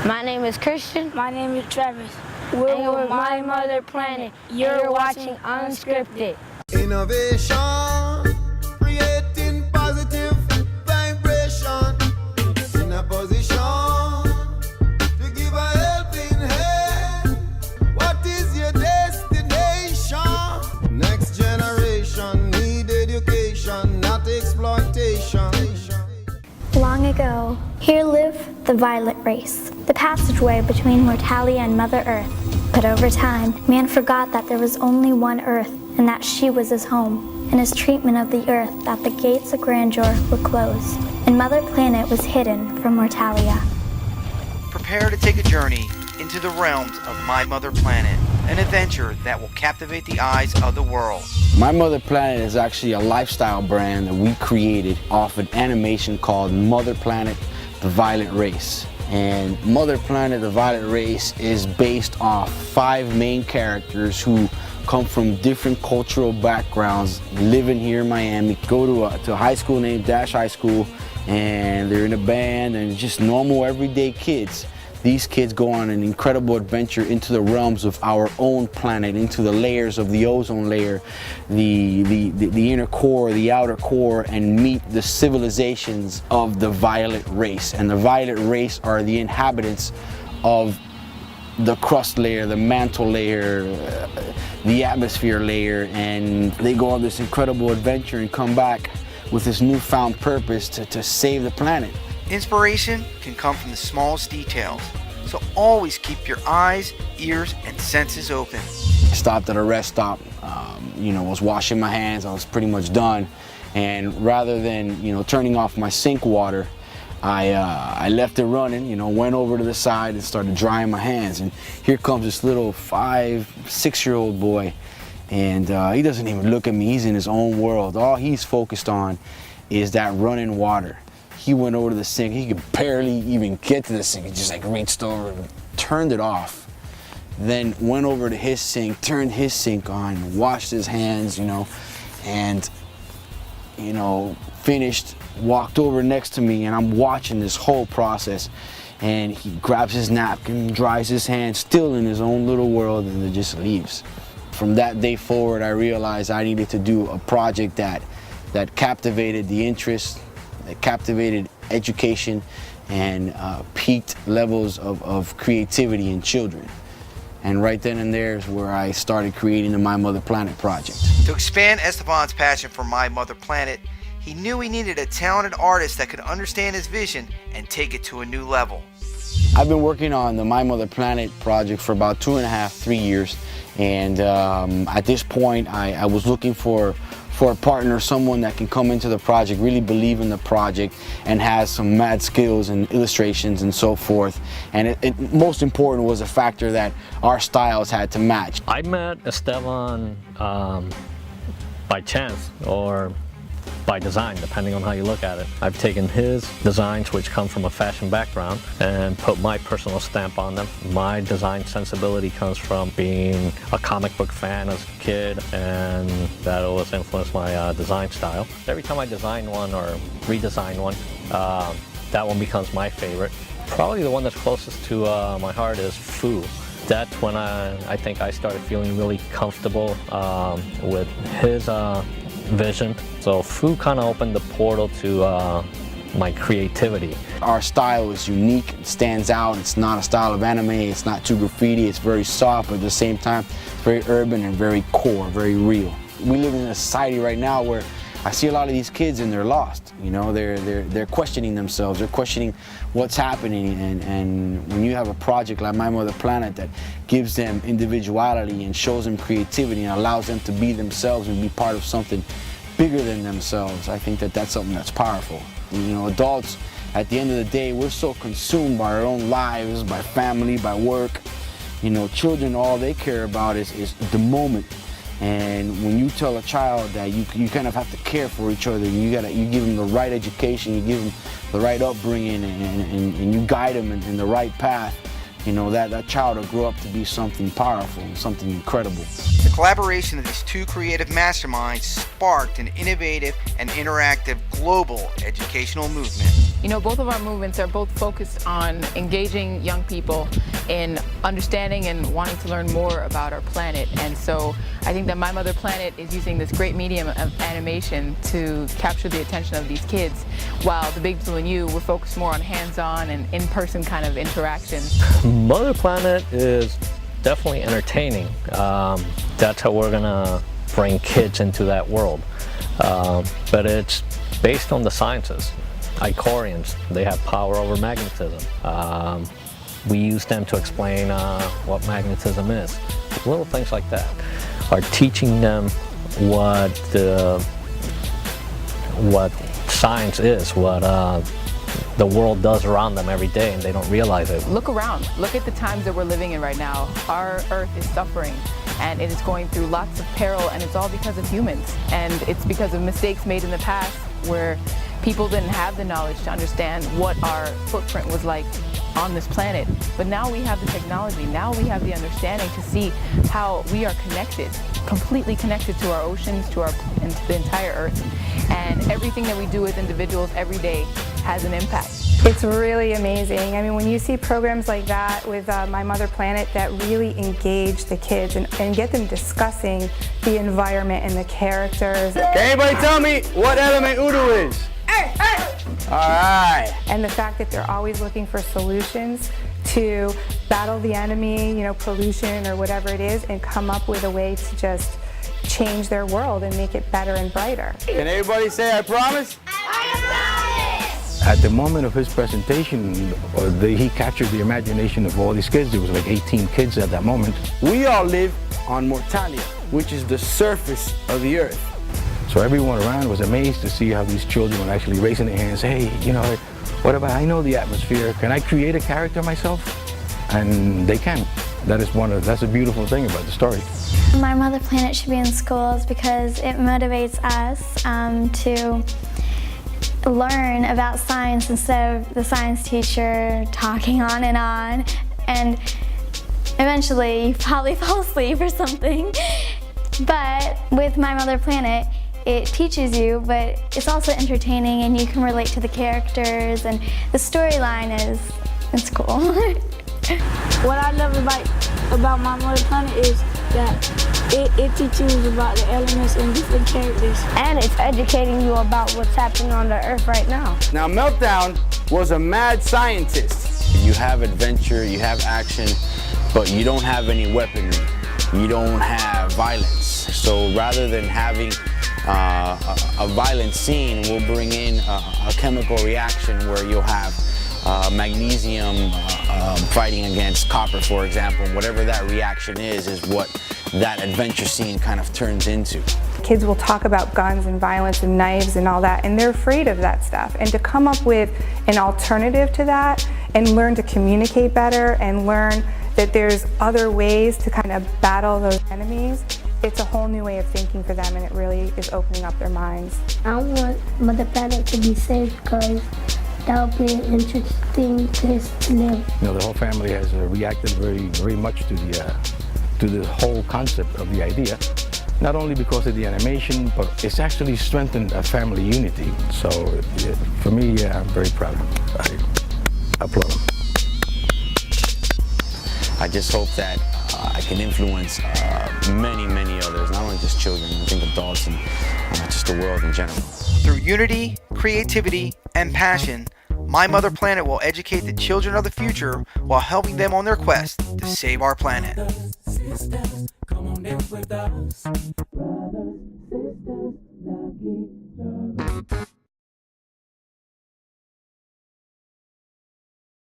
My name is Christian. My name is Travis. We're with My Mother Planet. You're watching Unskrptd. Innovation, creating positive vibration. In a position to give a helping hand. What is your destination? Next generation need education, not exploitation. Long ago, here lived the violet race, the passageway between mortality and Mother Earth. But over time, man forgot that there was only one Earth, and that she was his home, and his treatment of the Earth that the gates of grandeur were closed, and Mother Planet was hidden from Mortalia. Prepare to take a journey into the realms of My Mother Planet, an adventure that will captivate the eyes of the world. My Mother Planet is actually a lifestyle brand that we created off an animation called Mother Planet, the Violet Race. And Mother Planet, the Violet Race is based off 5 main characters who come from different cultural backgrounds, living here in Miami, go to a high school named Dash High School, and they're in a band and just normal everyday kids. These kids go on an incredible adventure into the realms of our own planet, into the layers of the ozone layer, the inner core, the outer core, and meet the civilizations of the violet race. And the violet race are the inhabitants of the crust layer, the mantle layer, the atmosphere layer, and they go on this incredible adventure and come back with this newfound purpose to save the planet. Inspiration can come from the smallest details, so always keep your eyes, ears, and senses open. I stopped at a rest stop, was washing my hands, I was pretty much done, and rather than, turning off my sink water, I left it running, went over to the side and started drying my hands, and here comes this little 5-6-year-old boy, and he doesn't even look at me, he's in his own world. All he's focused on is that running water. He went over to the sink, he could barely even get to the sink, he just reached over and turned it off. Then went over to his sink, turned his sink on, washed his hands, and finished, walked over next to me, and I'm watching this whole process. And he grabs his napkin, dries his hands, still in his own little world, and then just leaves. From that day forward, I realized I needed to do a project that captivated the interest, that captivated education, and peaked levels of creativity in children. And right then and there is where I started creating the My Mother Planet project. To expand Esteban's passion for My Mother Planet, he knew he needed a talented artist that could understand his vision and take it to a new level. I've been working on the My Mother Planet project for about 2.5–3 years, and at this point I was looking for a partner, someone that can come into the project, really believe in the project, and has some mad skills and illustrations and so forth. And it most important was the factor that our styles had to match. I met Esteban by chance or by design, depending on how you look at it. I've taken his designs, which come from a fashion background, and put my personal stamp on them. My design sensibility comes from being a comic book fan as a kid, and that always influenced my design style. Every time I design one or redesign one, that one becomes my favorite. Probably the one that's closest to my heart is Foo. That's when I think I started feeling really comfortable with his vision. So Foo kind of opened the portal to my creativity. Our style is unique, it stands out, it's not a style of anime, it's not too graffiti, it's very soft, but at the same time, it's very urban and very core, very real. We live in a society right now where I see a lot of these kids and they're lost. They're questioning themselves, they're questioning what's happening, and when you have a project like My Mother Planet that gives them individuality and shows them creativity and allows them to be themselves and be part of something bigger than themselves, I think that's something that's powerful. Adults, at the end of the day, we're so consumed by our own lives, by family, by work. Children, all they care about is the moment. And when you tell a child that you kind of have to care for each other, you give them the right education, you give them the right upbringing, and you guide them in the right path, that child will grow up to be something powerful, something incredible. The collaboration of these two creative masterminds sparked an innovative and interactive global educational movement. You know, both of our movements are both focused on engaging young people in understanding and wanting to learn more about our planet. And so I think that My Mother Planet is using this great medium of animation to capture the attention of these kids, while The Big Blue and You, we're focused more on hands-on and in-person kind of interaction. Mother Planet is definitely entertaining. That's how we're gonna bring kids into that world. But it's based on the sciences. Icorians, they have power over magnetism. We use them to explain what magnetism is. Little things like that are teaching them what science is, what the world does around them every day, and they don't realize it. Look around. Look at the times that we're living in right now. Our Earth is suffering, and it is going through lots of peril, and it's all because of humans. And it's because of mistakes made in the past where people didn't have the knowledge to understand what our footprint was like on this planet. But now we have the technology, now we have the understanding to see how we are connected, completely connected to our oceans, to the entire Earth. And everything that we do as individuals every day has an impact. It's really amazing. I mean, when you see programs like that with My Mother Planet that really engage the kids and get them discussing the environment and the characters. Can anybody tell me what element Udu is? All right. And the fact that they're always looking for solutions to battle the enemy, you know, pollution or whatever it is, and come up with a way to just change their world and make it better and brighter. Can everybody say I promise? At the moment of his presentation, he captured the imagination of all these kids. There was like 18 kids at that moment. We all live on Mortalia, which is the surface of the earth. So everyone around was amazed to see how these children were actually raising their hands. Hey, you know, what about, I know the atmosphere. Can I create a character myself? And they can. That's a beautiful thing about the story. My Mother Planet should be in schools because it motivates us to learn about science instead of the science teacher talking on. And eventually you probably fall asleep or something. But with My Mother Planet, it teaches you, but it's also entertaining and you can relate to the characters, and the storyline it's cool. What I love about My Mother Planet is that it teaches you about the elements and different characters. And it's educating you about what's happening on the Earth right now. Now, Meltdown was a mad scientist. You have adventure, you have action, but you don't have any weaponry. You don't have violence. So rather than having a violent scene, we'll bring in a chemical reaction where you'll have magnesium fighting against copper, for example. Whatever that reaction is what that adventure scene kind of turns into. Kids will talk about guns and violence and knives and all that, and they're afraid of that stuff. And to come up with an alternative to that and learn to communicate better and learn that there's other ways to kind of battle those enemies, it's a whole new way of thinking for them, and it really is opening up their minds. I want Mother Planet to be safe because that would be an interesting place to live. You know, the whole family has reacted very much to the whole concept of the idea. Not only because of the animation, but it's actually strengthened a family unity. So for me, yeah, I'm very proud. I applaud them. I just hope that I can influence many others, not only just children, I think adults and just the world in general. Through unity, creativity, and passion, My Mother Planet will educate the children of the future while helping them on their quest to save our planet. Sisters, come on dance with us. Brothers, sisters, lucky.